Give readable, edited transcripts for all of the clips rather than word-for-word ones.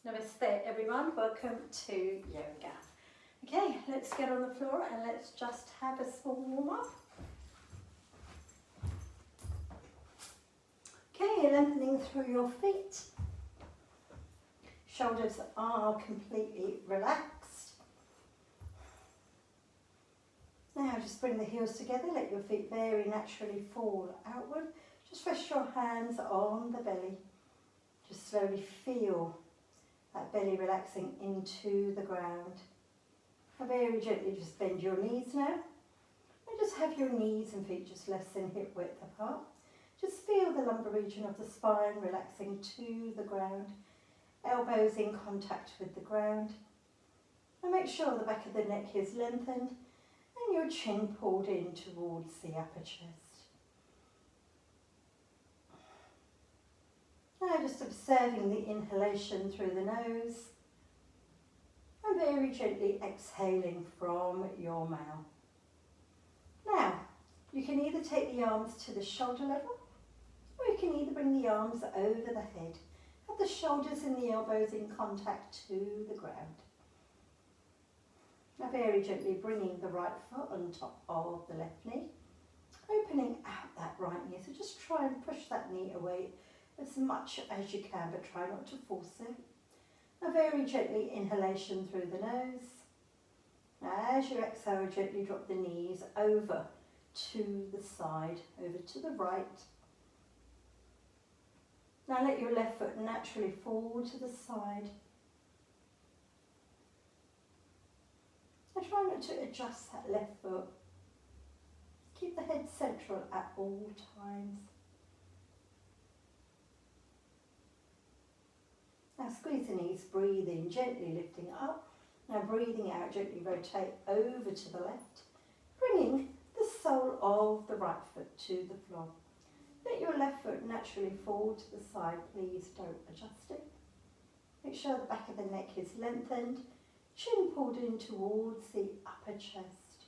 Namaste everyone, welcome to yoga. Okay, let's get on the floor and let's just have a small warm up. Okay, lengthening through your feet. Shoulders are completely relaxed. Now just bring the heels together, let your feet very naturally fall outward. Just rest your hands on the belly. Just slowly feel that belly relaxing into the ground. And very gently just bend your knees now. And just have your knees and feet just less than hip width apart. Just feel the lumbar region of the spine relaxing to the ground. Elbows in contact with the ground. And make sure the back of the neck is lengthened and your chin pulled in towards the upper chest. Now just observing the inhalation through the nose and very gently exhaling from your mouth. Now, you can either take the arms to the shoulder level or you can either bring the arms over the head. Have the shoulders and the elbows in contact to the ground. Now very gently bringing the right foot on top of the left knee, opening out that right knee. So just try and push that knee away as much as you can, but try not to force it. A very gently inhalation through the nose. Now as you exhale, gently drop the knees over to the side, over to the right. Now let your left foot naturally fall to the side. Now try not to adjust that left foot. Keep the head central at all times. Now squeeze the knees, breathe in, gently lifting up. Now breathing out, gently rotate over to the left, bringing the sole of the right foot to the floor. Let your left foot naturally fall to the side, please don't adjust it. Make sure the back of the neck is lengthened, chin pulled in towards the upper chest.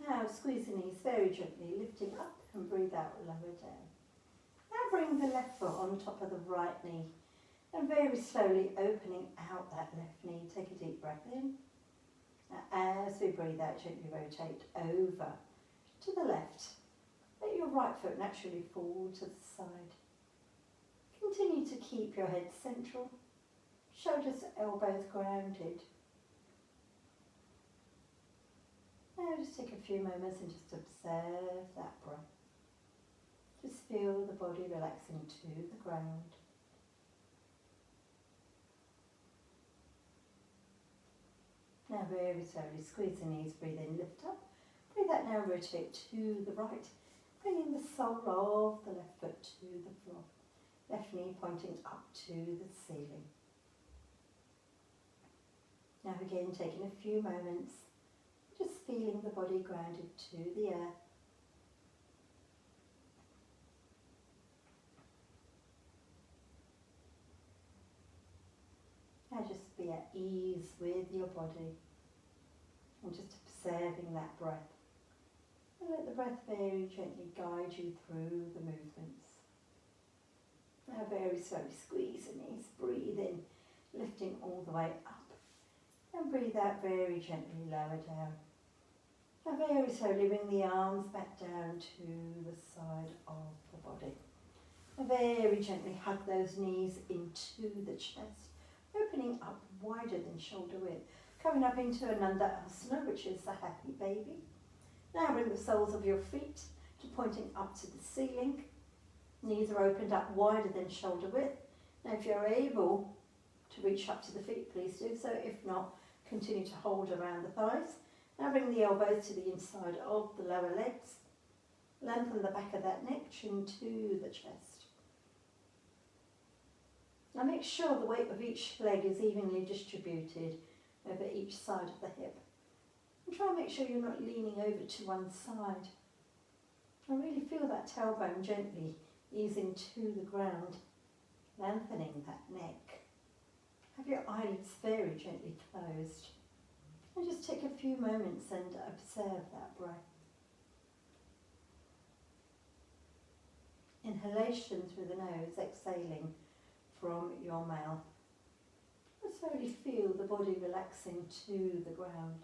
Now squeeze the knees very gently, lifting up and breathe out, lower down. Now bring the left foot on top of the right knee and very slowly opening out that left knee. Take a deep breath in. Now as we breathe out, gently rotate over to the left. Let your right foot naturally fall to the side. Continue to keep your head central, shoulders, elbows grounded. Now just take a few moments and just observe that breath. Just feel the body relaxing to the ground. Now very slowly squeeze the knees, breathe in, lift up. Breathe out now, rotate to the right, bringing the sole of the left foot to the floor. Left knee pointing up to the ceiling. Now again, taking a few moments, just feeling the body grounded to the earth. Now just be at ease with your body and just observing that breath. And let the breath very gently guide you through the movements. Now very slowly squeeze the knees, breathe in, lifting all the way up. And breathe out very gently, lower down. Now very slowly bring the arms back down to the side of the body. Now very gently hug those knees into the chest, opening up wider than shoulder width. Coming up into another asana, which is the happy baby. Now bring the soles of your feet to pointing up to the ceiling. Knees are opened up wider than shoulder width. Now if you're able to reach up to the feet, please do so. If not, continue to hold around the thighs. Now bring the elbows to the inside of the lower legs. Lengthen the back of that neck, chin to the chest. Now make sure the weight of each leg is evenly distributed over each side of the hip. And try and make sure you're not leaning over to one side. And really feel that tailbone gently easing to the ground, lengthening that neck. Have your eyelids very gently closed. And just take a few moments and observe that breath. Inhalation through the nose, exhaling from your mouth. And slowly feel the body relaxing to the ground.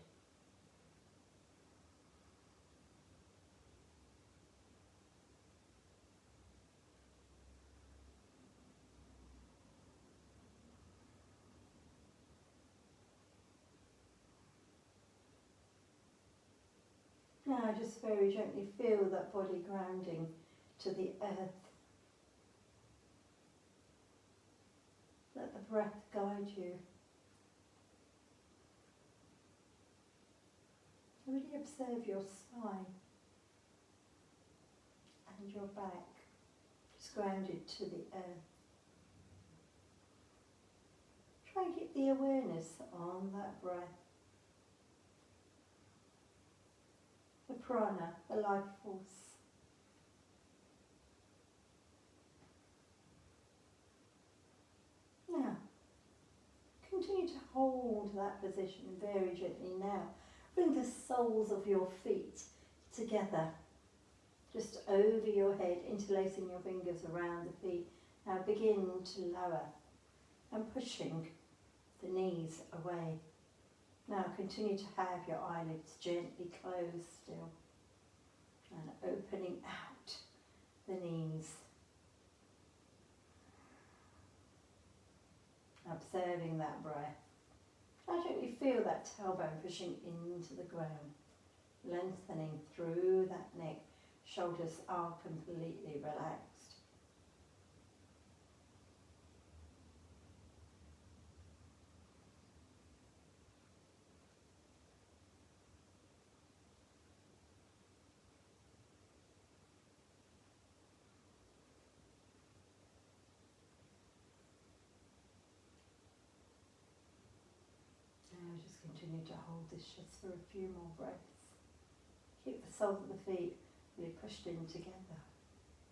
Now just very gently feel that body grounding to the earth. Let the breath guide you. Really observe your spine and your back, just grounded to the earth. Try and keep the awareness on that breath. The prana, the life force. Now, continue to hold that position very gently now. Bring the soles of your feet together, just over your head, interlacing your fingers around the feet. Now begin to lower and pushing the knees away. Now continue to have your eyelids gently closed still and opening out the knees. Observing that breath. Now gently feel that tailbone pushing into the ground, lengthening through that neck. Shoulders are completely relaxed. Now just continue to hold this just for a few more breaths. Keep the soles of the feet really pushed in together.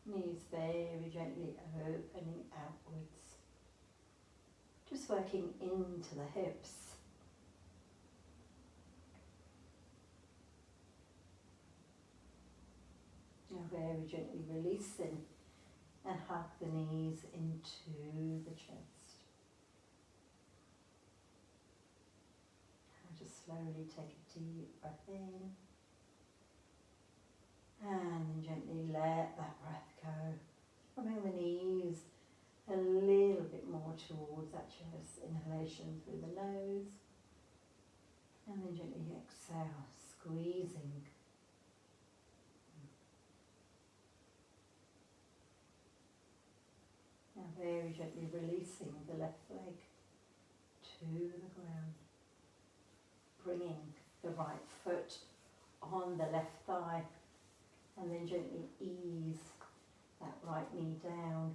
Knees very gently opening outwards. Just working into the hips. Now very gently releasing and hug the knees into the chest. Now just slowly take a deep breath in. And then gently let that breath go. Bring the knees a little bit more towards that chest. Inhalation through the nose. And then gently exhale, squeezing. Now very gently releasing the left leg to the ground. Bringing the right foot on the left thigh. And then gently ease that right knee down.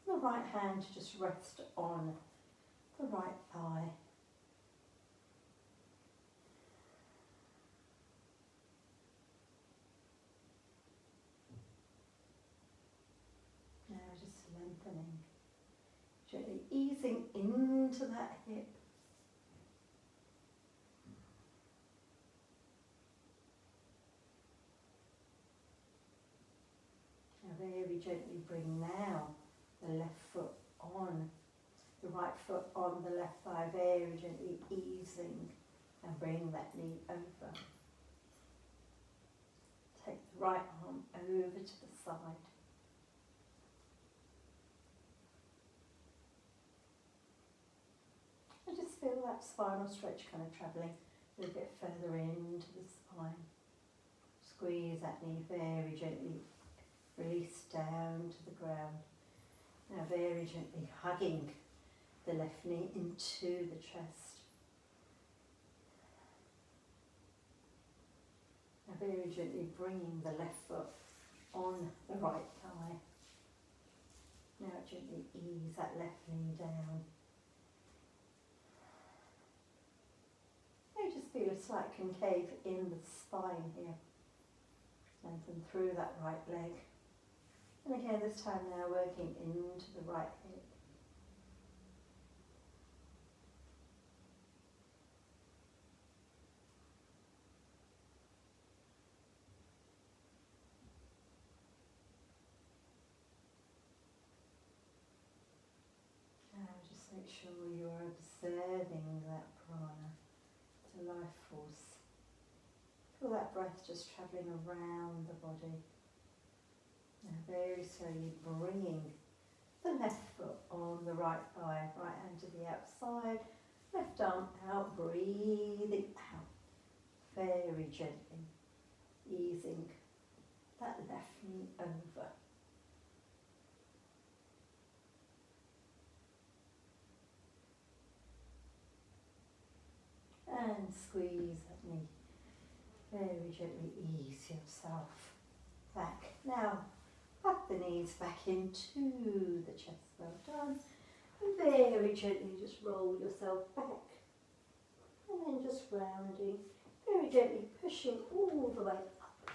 The right hand just rest on the right thigh. Now just lengthening. Gently easing into that hip. Very gently bring now the left foot on, the right foot on the left thigh, very gently easing and bring that knee over. Take the right arm over to the side. And just feel that spinal stretch kind of travelling a little bit further into the spine. Squeeze that knee very gently. Release down to the ground. Now very gently hugging the left knee into the chest. Now very gently bringing the left foot on the right thigh. Now gently ease that left knee down. Now just feel a slight concave in the spine here. Lengthen through that right leg. And again, this time now working into the right hip. make sure you're observing that prana, the life force. Feel that breath just travelling around the body. Now very slowly bringing the left foot on the right thigh, right hand to the outside, left arm out, breathing out. Very gently, easing that left knee over. And squeeze that knee. Very gently ease yourself back. Now, tuck the knees back into the chest. Well done. And very gently just roll yourself back. And then just rounding. Very gently pushing all the way up.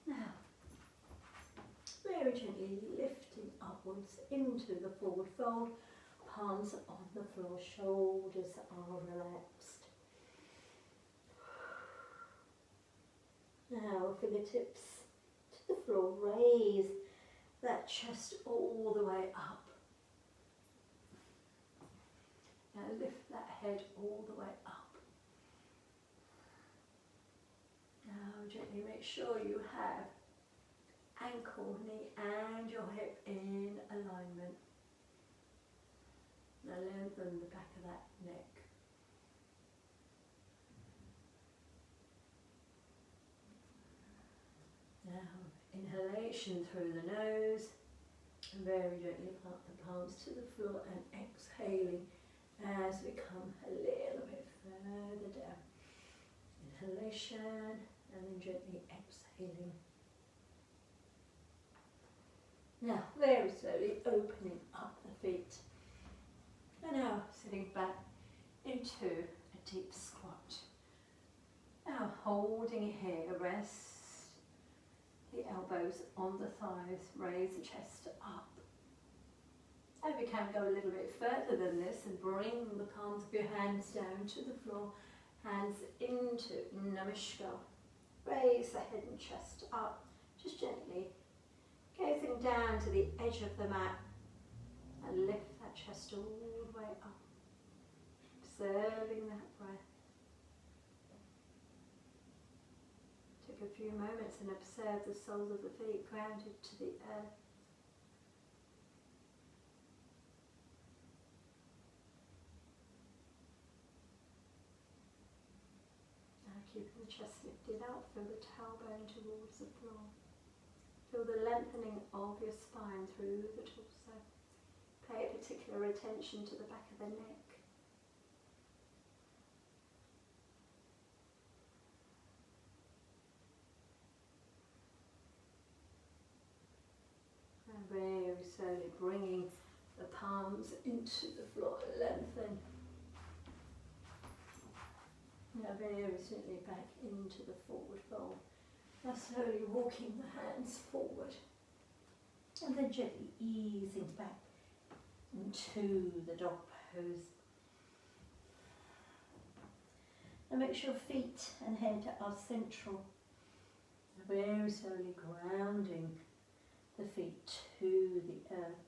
Now, very gently lifting upwards into the forward fold. Palms on the floor, shoulders are relaxed. Now fingertips to the floor, raise that chest all the way up. Now lift that head all the way up. Now gently make sure you have ankle, knee and your hip in alignment. Now lengthen the back of that neck. Now inhalation through the nose and very gently plant the palms to the floor and exhaling as we come a little bit further down. Inhalation and then gently exhaling. Now very slowly opening up the feet. And now sitting back into a deep squat. Now holding here, rest the elbows on the thighs, raise the chest up. And we can go a little bit further than this and bring the palms of your hands down to the floor, hands into Namaskar. Raise the head and chest up, just gently gazing down to the edge of the mat and lift that chest all the way up, observing that breath. Take a few moments and observe the soles of the feet grounded to the earth. Now keeping the chest lifted up, feel the tailbone towards the floor. Feel the lengthening of your spine through the torso. Pay particular attention to the back of the neck. And very slowly bringing the palms into the floor, lengthen. Now very gently back into the forward fold. Now slowly walking the hands forward. And then gently easing back into the dog pose. And make sure feet and head are central. Very slowly grounding the feet to the earth.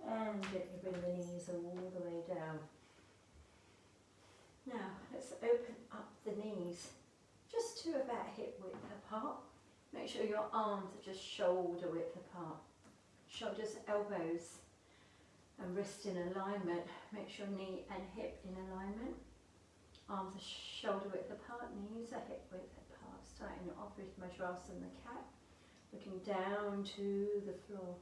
And gently bring the knees all the way down. Now let's open up the knees just to about hip width apart. Make sure your arms are just shoulder width apart. Shoulders, elbows and wrist in alignment. Make sure knee and hip in alignment. Arms are shoulder width apart, knees are hip width apart. Starting off with Majrasana, the cat. Looking down to the floor.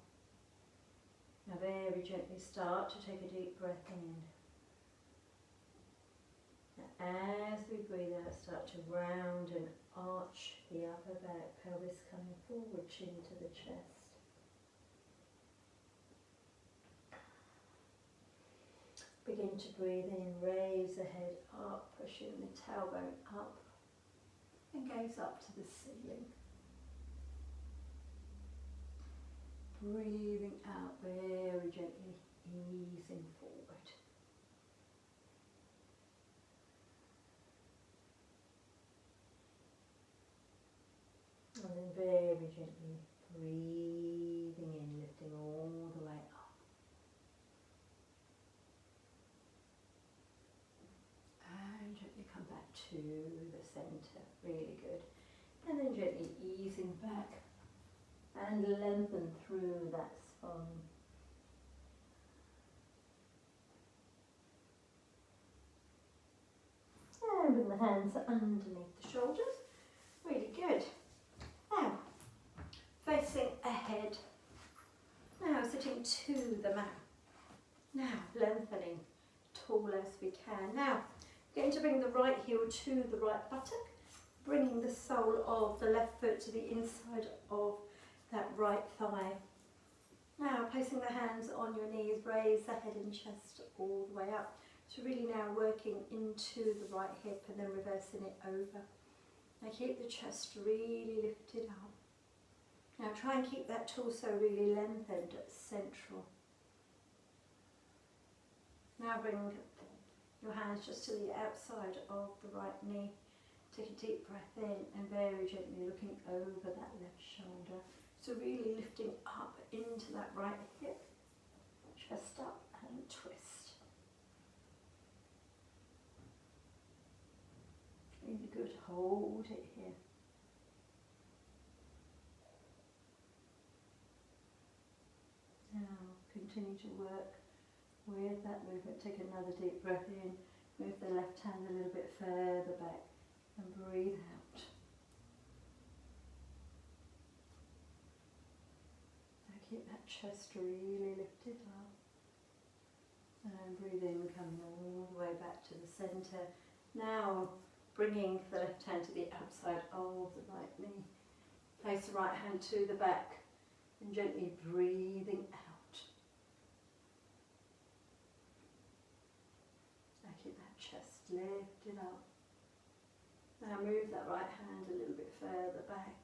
Now very gently start to take a deep breath in. As we breathe out, start to round and arch the upper back, pelvis coming forward, chin to the chest. Begin to breathe in, raise the head up, pushing the tailbone up, and gaze up to the ceiling. Breathing out very gently, easing forward. And then very gently Breathing in, lifting all the way up. And gently come back to the centre. Really good. And then gently easing back and lengthen through that spine. And bring the hands underneath the shoulders. Really good. Now, facing ahead. Now sitting to the mat. Now lengthening tall as we can. Now going to bring the right heel to the right buttock, bringing the sole of the left foot to the inside of that right thigh. Now placing the hands on your knees, raise the head and chest all the way up. So really now working into the right hip and then reversing it over. Now keep the chest really lifted up. Now try and keep that torso really lengthened, central. Now bring your hands just to the outside of the right knee. Take a deep breath in and very gently looking over that left shoulder. So really lifting up into that right hip, chest up and twist. Really good, hold it here. Now continue to work with that movement. Take another deep breath in, move the left hand a little bit further back and breathe out. Now keep that chest really lifted up. And breathe in, coming all the way back to the centre. Now bringing the left hand to the outside of the right knee. Place the right hand to the back and gently breathing out. Now keep that chest lifted up. Now move that right hand a little bit further back.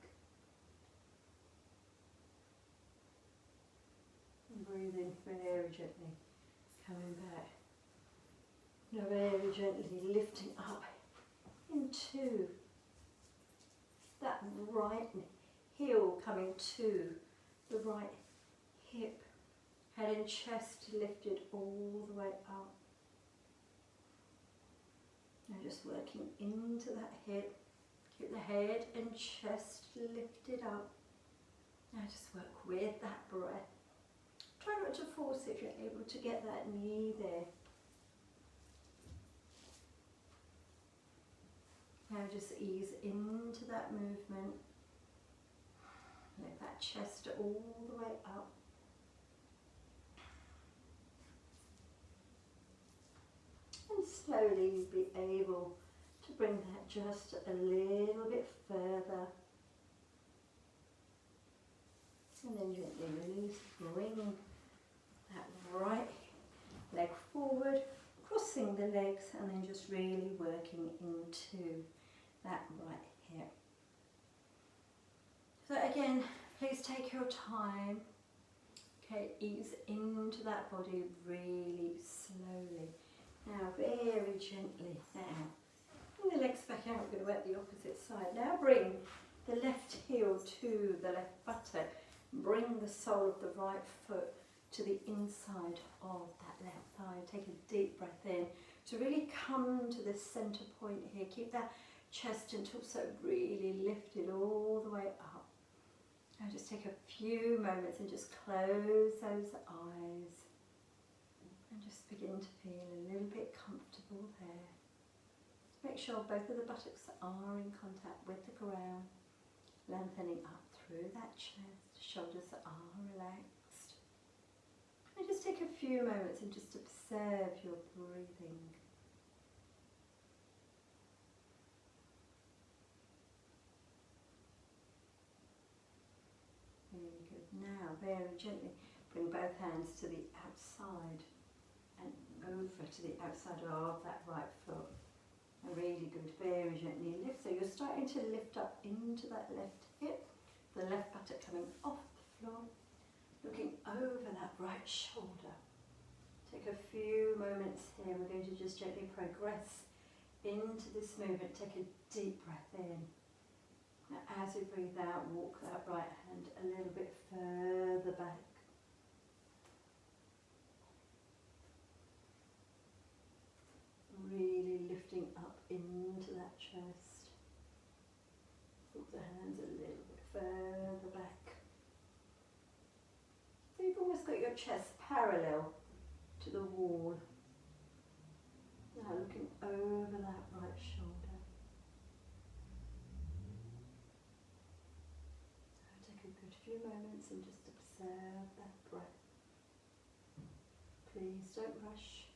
And breathe in very gently, coming back. Now very gently lifting up into that right heel, coming to the right hip, head and chest lifted all the way up. Now just working into that hip, keep the head and chest lifted up. Now just work with that breath. Try not to force it if you're able to get that knee there. Now just ease into that movement. Let that chest all the way up. And slowly be able to bring that just a little bit further. And then gently release, bring that right leg forward, crossing the legs and then just really working into that right hip. So again, please take your time. Okay, ease into that body really slowly. Now very gently now. Bring the legs back out, we're going to work the opposite side. Now bring the left heel to the left buttock. Bring the sole of the right foot to the inside of that left thigh. Take a deep breath in to really come to the center point here. Keep that chest and torso really lifted all the way up. Now just take a few moments and just close those eyes and just begin to feel a little bit comfortable there. Make sure both of the buttocks are in contact with the ground, lengthening up through that chest, shoulders are relaxed. And just take a few moments and just observe your breathing. Very good. Now, very gently, bring both hands to the outside and over to the outside of that right foot. And really good, very gently lift. So you're starting to lift up into that left hip, the left buttock coming off the floor, looking over that right shoulder. Take a few moments here. We're going to just gently progress into this movement. Take a deep breath in. Now, as as you breathe out, walk that right hand a little bit further back. Really lifting up into that chest. Walk the hands a little bit further back. So you've almost got your chest parallel to the wall. Now looking over that right shoulder. Take a good few moments and just observe that breath. Please don't rush.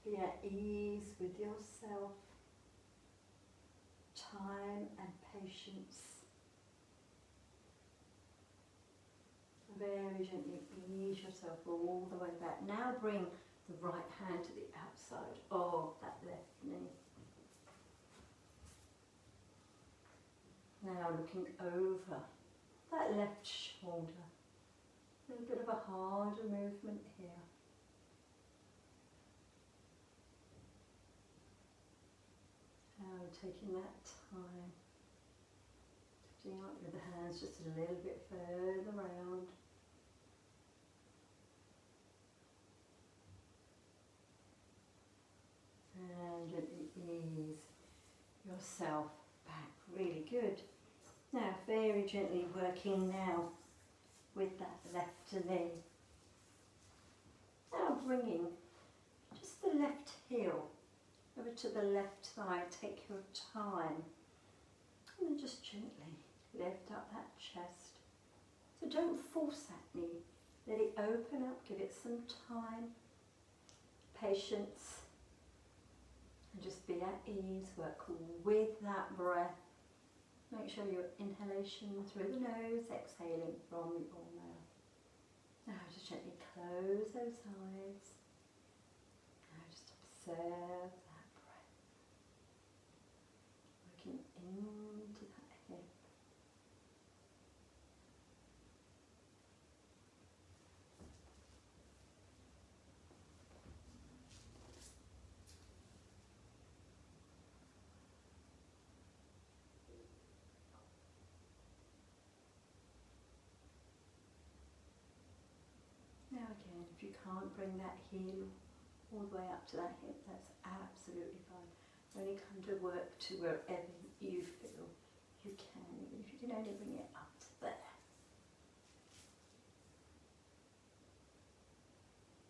Be at ease with yourself. Time and patience. Very gently ease yourself all the way back. Now bring the right hand to the outside of that left knee. Now looking over that left shoulder. A little bit of a harder movement here. Now taking that time, lifting up with the hands just a little bit further round. And gently ease yourself back. Really good. Now very gently working now with that left knee. Now bringing just the left heel over to the left thigh. Take your time. And then just gently lift up that chest. So don't force that knee. Let it open up. Give it some time. Patience. And just be at ease, work with that breath. Make sure your inhalation through the nose, exhaling from your mouth. Now just gently close those eyes. Now just observe that breath. Working into that hip. Now again, if you can't bring that heel all the way up to that hip, that's absolutely fine. Only come to work to wherever you feel you can, even if you can only bring it up to there.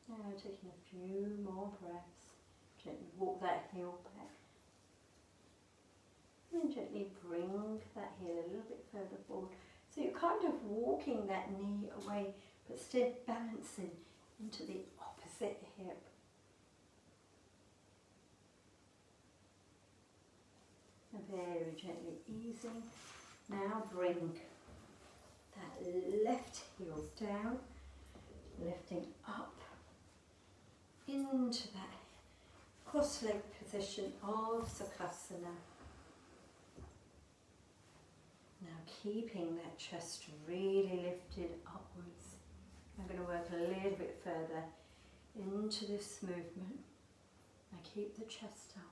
Now taking a few more breaths, gently walk that heel back. And then gently bring that heel a little bit further forward. So you're kind of walking that knee away, but still balancing into the opposite hip. And very gently easing. Now bring that left heel down, lifting up into that cross-leg position of Sukhasana. Now keeping that chest really lifted upwards. I'm going to work a little bit further into this movement. Now keep the chest up.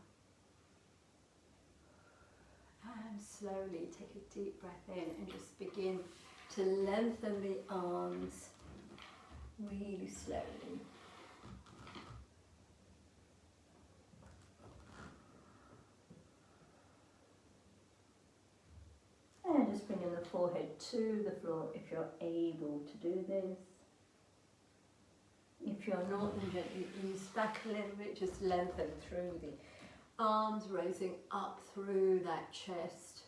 And slowly take a deep breath in and just begin to lengthen the arms really slowly. And just bringing the forehead to the floor if you're able to do this. If you're not, then gently ease back a little bit, just lengthen through the arms, raising up through that chest.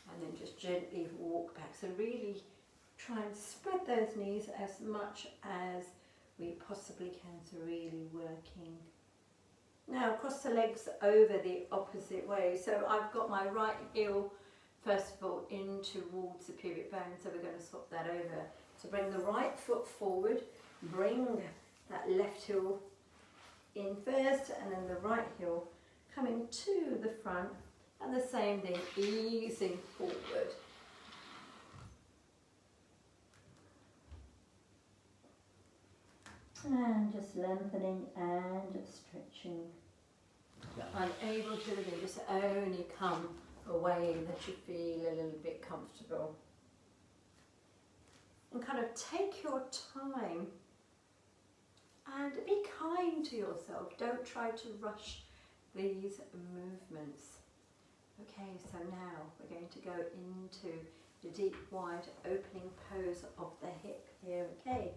And then just gently walk back. So really try and spread those knees as much as we possibly can, so really working. Now cross the legs over the opposite way. So I've got my right heel first of all in towards the pubic bone, so we're going to swap that over. So bring the right foot forward, bring that left heel in first, and then the right heel coming to the front, and the same thing, easing forward. And just lengthening and stretching. If you're unable to, then just only come a way that you feel a little bit comfortable. And kind of take your time and be kind to yourself. Don't try to rush these movements. Okay, so now we're going to go into the deep, wide opening pose of the hip here. Okay,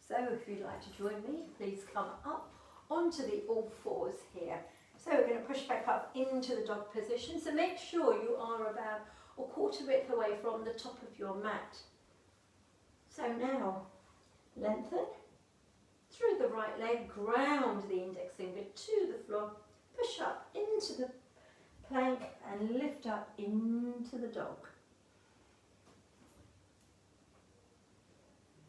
so if you'd like to join me, please come up onto the all fours here. So we're going to push back up into the dog position. So make sure you are about a quarter width away from the top of your mat. So now lengthen through the right leg, ground the index finger to the floor, push up into the plank and lift up into the dog.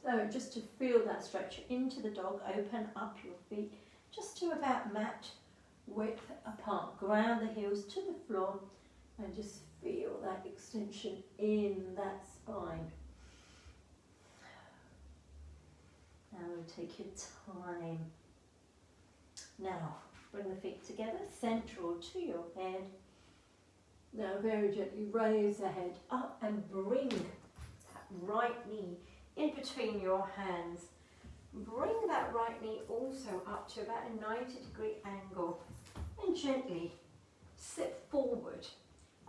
So just to feel that stretch into the dog, open up your feet just to about mat width apart. Ground the heels to the floor and just feel that extension in that spine. Now take your time. Now bring the feet together, central to your head. Now very gently raise the head up and bring that right knee in between your hands. Bring that right knee also up to about a 90-degree angle and gently sit forward.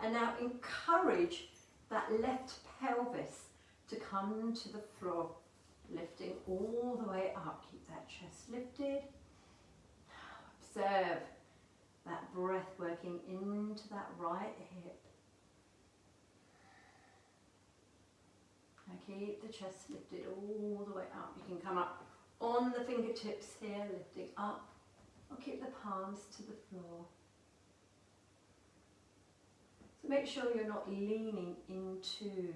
And now encourage that left pelvis to come to the floor, lifting all the way up. Keep that chest lifted. Observe that breath working into that right hip. Now keep the chest lifted all the way up. You can come up on the fingertips here, lifting up, or keep the palms to the floor. So make sure you're not leaning into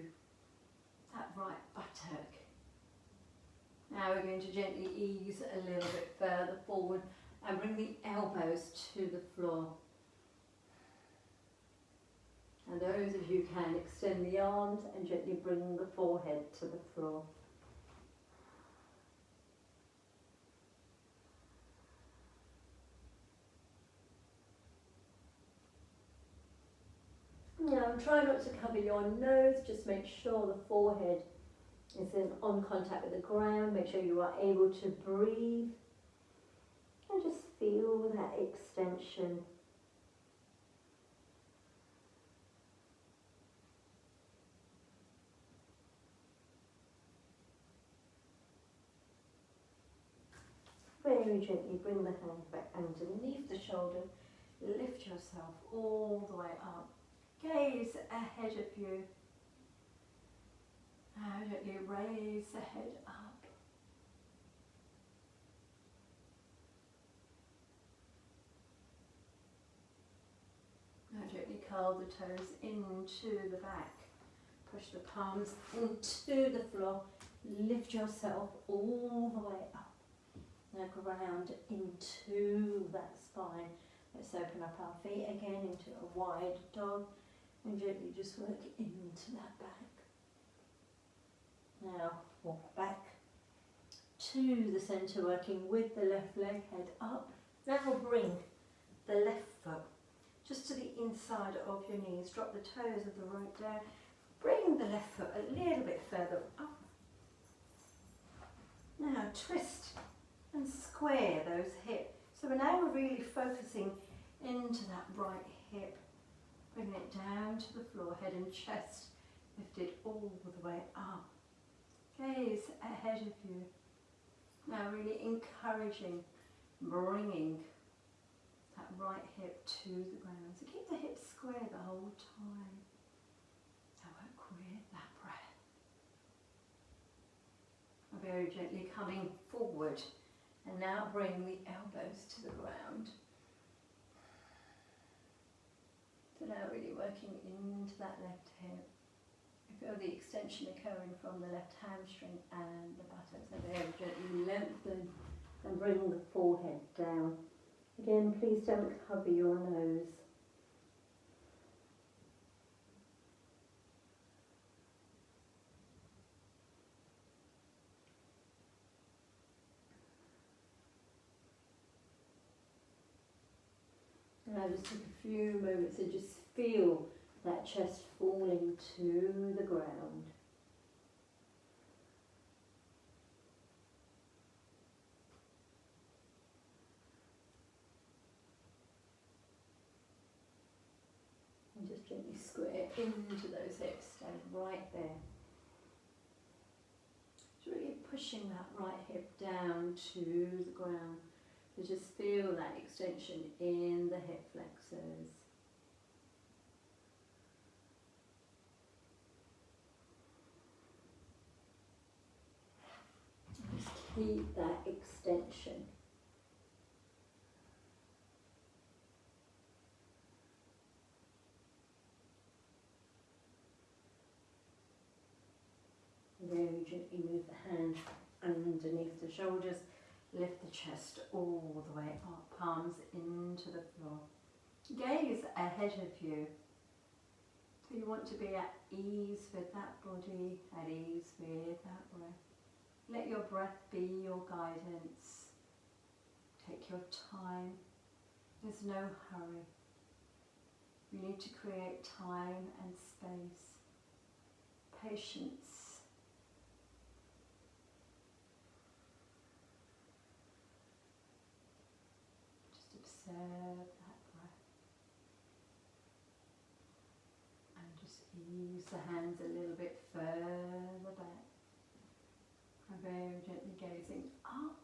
that right buttock. Now we're going to gently ease a little bit further forward and bring the elbows to the floor. And those of you who can, extend the arms and gently bring the forehead to the floor. Now try not to cover your nose, just make sure the forehead is on contact with the ground. Make sure you are able to breathe and just feel that extension. Very gently bring the hand back underneath the shoulder, lift yourself all the way up, gaze ahead of you. Now gently raise the head up. Now gently curl the toes into the back. Push the palms into the floor. Lift yourself all the way up. Now ground into that spine. Let's open up our feet again into a wide dog and gently just work into that back. Now walk back to the centre, working with the left leg, head up. Now we'll bring the left foot just to the inside of your knees. Drop the toes of the right down. Bring the left foot a little bit further up. Now twist and square those hips. So now we're really focusing into that right hip. Bring it down to the floor, head and chest lifted all the way up. Gaze ahead of you. Now really encouraging, bringing that right hip to the ground. So keep the hips square the whole time. Now work with that breath. Very gently coming forward. And now bring the elbows to the ground. So now really working into that left hip. You feel the extension occurring from the left hamstring and the buttocks. So very gently lengthen and bring the forehead down. Again, please don't cover your nose. Now just take a few moments and just feel that chest falling to the ground. And just gently square into those hips, stand right there. Just really pushing that right hip down to the ground. So just feel that extension in the hip flexors. Just keep that extension. Very gently move the hand underneath the shoulders, lift the chest all the way up, palms into the floor. Gaze ahead of you. So you want to be at ease with that body, at ease with that breath. Let your breath be your guidance. Take your time. There's no hurry. You need to create time and space, patience. Observe that breath and just ease the hands a little bit further back and very gently gazing up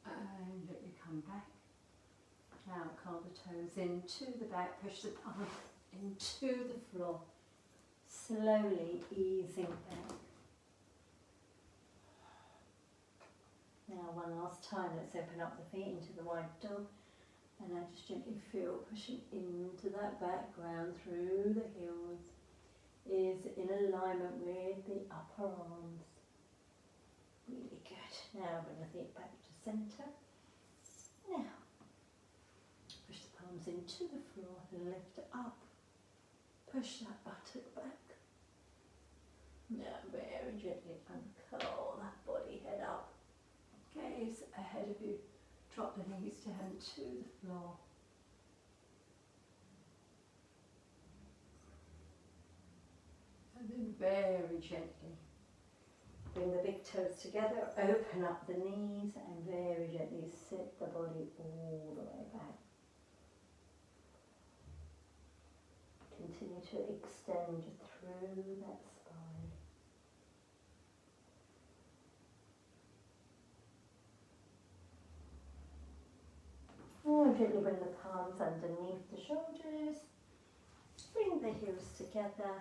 and let you come back. Now curl the toes into the back, push the palms into the floor, slowly easing back. Now one last time, let's open up the feet into the wide dog, and I just gently feel pushing into that background through the heels is in alignment with the upper arms. Really good. Now bring the feet back to centre. Now push the palms into the floor and lift up. Push that buttock back. Now very gently uncurl that body head up. Gaze ahead of you. Drop the knees down to the floor. And then very gently bring the big toes together, open up the knees and very gently sit the body all the way back. Continue to extend through that spine. And gently bring the palms underneath the shoulders. Bring the heels together.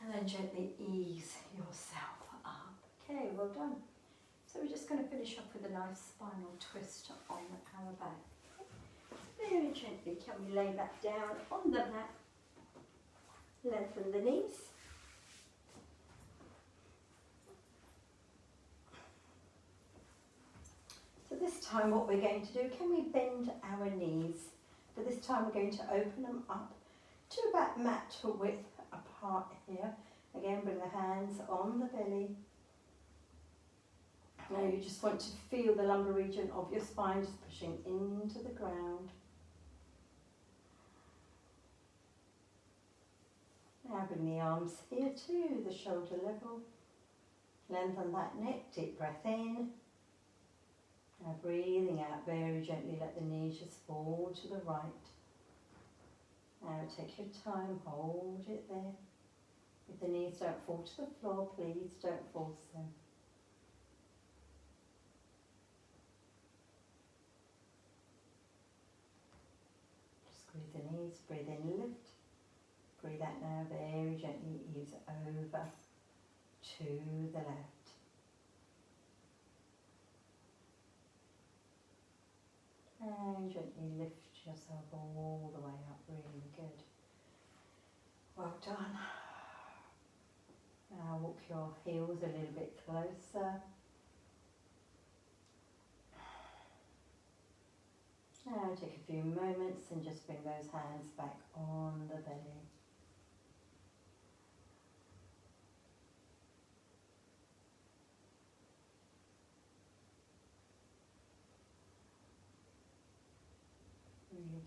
And then gently ease yourself up. Okay, well done. So we're just going to finish off with a nice spinal twist on our back. Very gently, can we lay back down on the mat, lengthen the knees. So this time what we're going to do, can we bend our knees? For this time we're going to open them up to about mat width apart here. Again, bring the hands on the belly. Now you just want to feel the lumbar region of your spine just pushing into the ground. Now bring the arms here to the shoulder level. Lengthen that neck, deep breath in. Now breathing out very gently, let the knees just fall to the right. Now take your time, hold it there. If the knees don't fall to the floor, please don't force them. Just squeeze the knees, breathe in, lift. Breathe out now, very gently ease over to the left. And gently lift yourself all the way up, really good. Well done. Now walk your heels a little bit closer. Now take a few moments and just bring those hands back on the belly.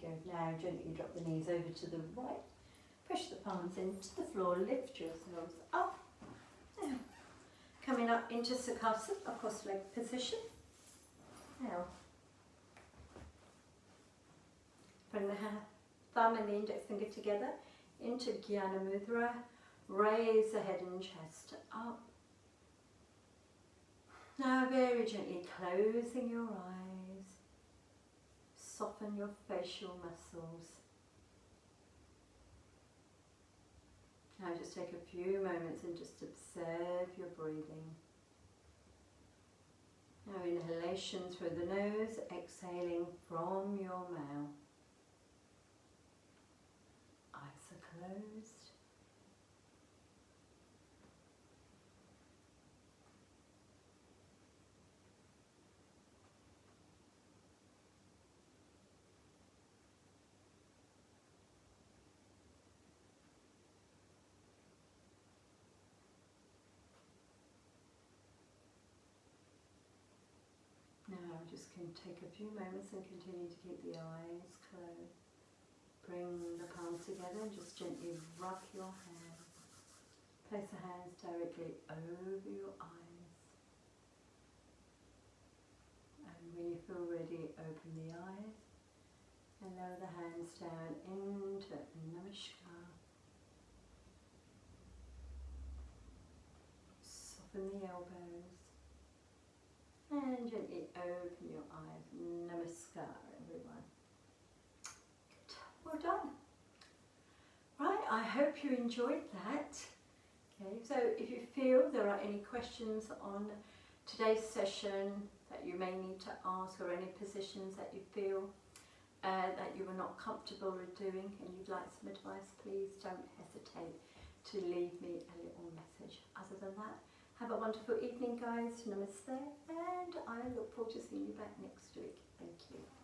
go. Now gently drop the knees over to the right. Push the palms into the floor. Lift yourselves up. Now, coming up into Sukhasana, a cross-leg position. Now, bring the thumb and the index finger together into Jnana Mudra. Raise the head and chest up. Now very gently closing your eyes. Soften your facial muscles. Now just take a few moments and just observe your breathing. Now inhalation through the nose, exhaling from your mouth. Eyes are closed. Now just can take a few moments and continue to keep the eyes closed. Bring the palms together and just gently rub your hands. Place the hands directly over your eyes. And when you feel ready, open the eyes and lower the hands down into Namaskar. Soften the elbows. And gently open your eyes. Namaskar, everyone. Good. Well done. Right, I hope you enjoyed that. Okay, so if you feel there are any questions on today's session that you may need to ask, or any positions that you feel that you were not comfortable with doing and you'd like some advice, please don't hesitate to leave me a little message. Other than that, have a wonderful evening, guys. Namaste, and I look forward to seeing you back next week. Thank you.